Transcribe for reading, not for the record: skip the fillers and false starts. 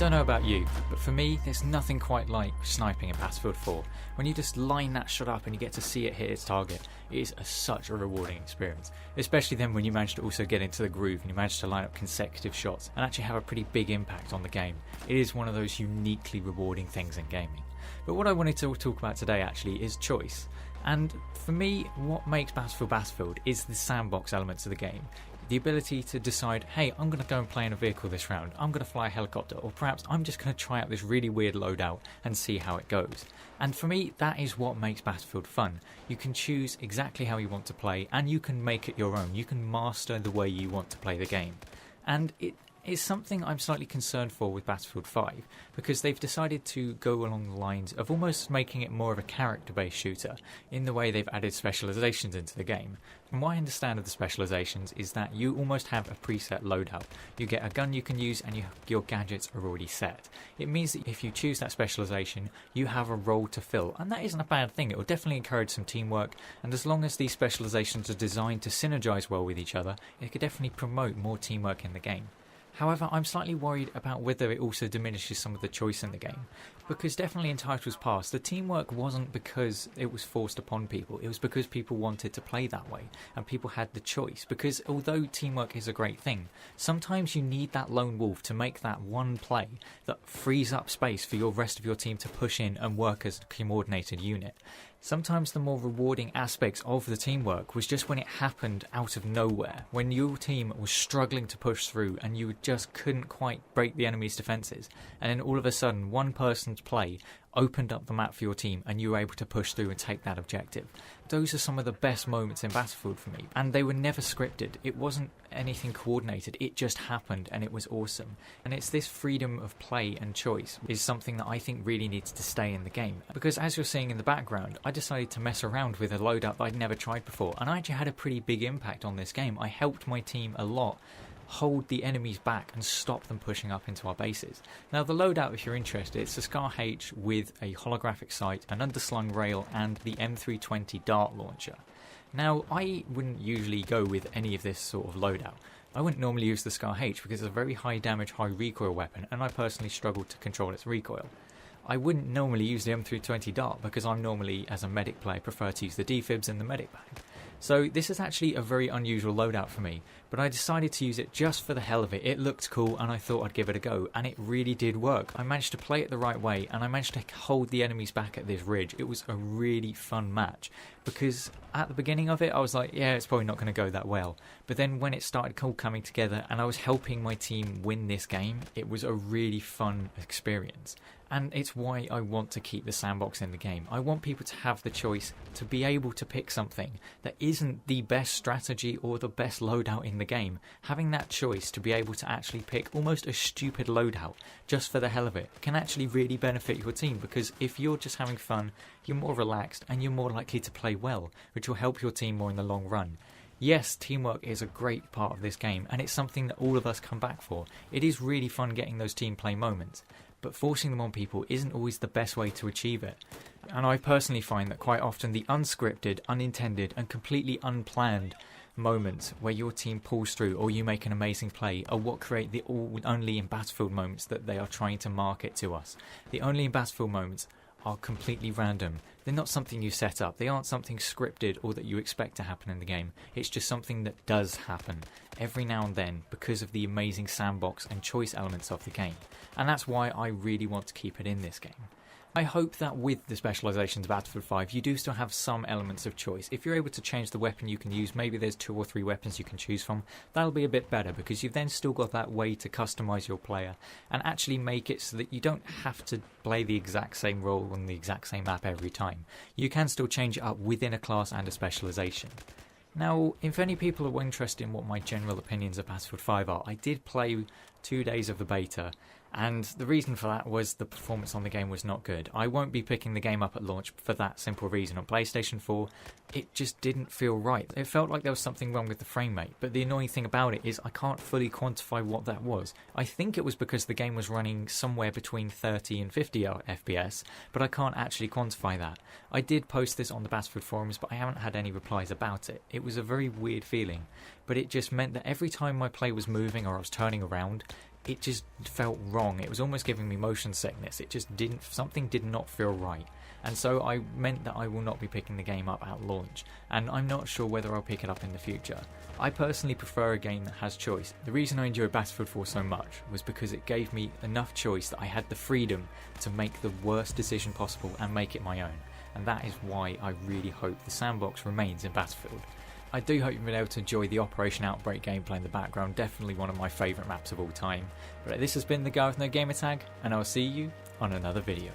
don't know about you, but for me, there's nothing quite like sniping in Battlefield 4. When you just line that shot up and you get to see it hit its target, it is such a rewarding experience. Especially then when you manage to also get into the groove and you manage to line up consecutive shots and actually have a pretty big impact on the game. It is one of those uniquely rewarding things in gaming. But what I wanted to talk about today actually is choice. And for me, what makes Battlefield is the sandbox elements of the game. The ability to decide, hey, I'm going to go and play in a vehicle this round, I'm going to fly a helicopter, or perhaps I'm just going to try out this really weird loadout and see how it goes. And for me, that is what makes Battlefield fun. You can choose exactly how you want to play, and you can make it your own. You can master the way you want to play the game. And it is something I'm slightly concerned for with Battlefield 5, because they've decided to go along the lines of almost making it more of a character-based shooter in the way they've added specialisations into the game. From what I understand of the specialisations is that you almost have a preset loadout. You get a gun you can use and your gadgets are already set. It means that if you choose that specialisation, you have a role to fill, and that isn't a bad thing. It will definitely encourage some teamwork, and as long as these specialisations are designed to synergise well with each other, it could definitely promote more teamwork in the game. However, I'm slightly worried about whether it also diminishes some of the choice in the game, because definitely in titles past, the teamwork wasn't because it was forced upon people, it was because people wanted to play that way, and people had the choice, because although teamwork is a great thing, sometimes you need that lone wolf to make that one play that frees up space for your rest of your team to push in and work as a coordinated unit. Sometimes the more rewarding aspects of the teamwork was just when it happened out of nowhere, when your team was struggling to push through and you just couldn't quite break the enemy's defences, and then all of a sudden one person's play opened up the map for your team and you were able to push through and take that objective. Those are some of the best moments in Battlefield for me, and they were never scripted. It wasn't anything coordinated, it just happened and it was awesome. And it's this freedom of play and choice is something that I think really needs to stay in the game, because as you're seeing in the background, I decided to mess around with a loadout that I'd never tried before, and I actually had a pretty big impact on this game. I helped my team a lot hold the enemies back and stop them pushing up into our bases. Now the loadout, if you're interested, it's a Scar H with a holographic sight, an underslung rail and the M26 Dart launcher. Now I wouldn't usually go with any of this sort of loadout. I wouldn't normally use the Scar H because it's a very high damage, high recoil weapon, and I personally struggle to control its recoil. I wouldn't normally use the M320 Dart because I'm normally, as a medic player, prefer to use the defibs and the medic bag. So this is actually a very unusual loadout for me, but I decided to use it just for the hell of it. It looked cool and I thought I'd give it a go, and it really did work. I managed to play it the right way and I managed to hold the enemies back at this ridge. It was a really fun match, because at the beginning of it I was like, yeah, it's probably not going to go that well. But then when it started all coming together and I was helping my team win this game, it was a really fun experience. And it's why I want to keep the sandbox in the game. I want people to have the choice to be able to pick something that isn't the best strategy or the best loadout in the game. Having that choice to be able to actually pick almost a stupid loadout just for the hell of it can actually really benefit your team, because if you're just having fun, you're more relaxed and you're more likely to play well, which will help your team more in the long run. Yes, teamwork is a great part of this game, and it's something that all of us come back for. It is really fun getting those team play moments, but forcing them on people isn't always the best way to achieve it. And I personally find that quite often the unscripted, unintended and completely unplanned moments where your team pulls through or you make an amazing play are what create the only in Battlefield moments that they are trying to market to us. The only in Battlefield moments are completely random. They're not something you set up. They aren't something scripted or that you expect to happen in the game. It's just something that does happen every now and then because of the amazing sandbox and choice elements of the game. And that's why I really want to keep it in this game. I hope that with the specialisations of Battlefield 5 you do still have some elements of choice. If you're able to change the weapon you can use, maybe there's 2 or 3 weapons you can choose from, that'll be a bit better, because you've then still got that way to customise your player and actually make it so that you don't have to play the exact same role on the exact same map every time. You can still change it up within a class and a specialisation. Now, if any people are interested in what my general opinions of Battlefield 5 are, I did play 2 days of the beta, and the reason for that was the performance on the game was not good. I won't be picking the game up at launch for that simple reason. On PlayStation 4, it just didn't feel right. It felt like there was something wrong with the frame rate, but the annoying thing about it is I can't fully quantify what that was. I think it was because the game was running somewhere between 30 and 50 FPS, but I can't actually quantify that. I did post this on the Battlefield forums, but I haven't had any replies about it. It was a very weird feeling, but it just meant that every time my play was moving or I was turning around, it just felt wrong. It was almost giving me motion sickness. It just didn't, something did not feel right. And so I meant that I will not be picking the game up at launch, and I'm not sure whether I'll pick it up in the future. I personally prefer a game that has choice. The reason I enjoyed Battlefield 4 so much was because it gave me enough choice that I had the freedom to make the worst decision possible and make it my own. And that is why I really hope the sandbox remains in Battlefield. I do hope you've been able to enjoy the Operation Outbreak gameplay in the background, definitely one of my favourite maps of all time. But this has been the guy with no gamer tag, and I'll see you on another video.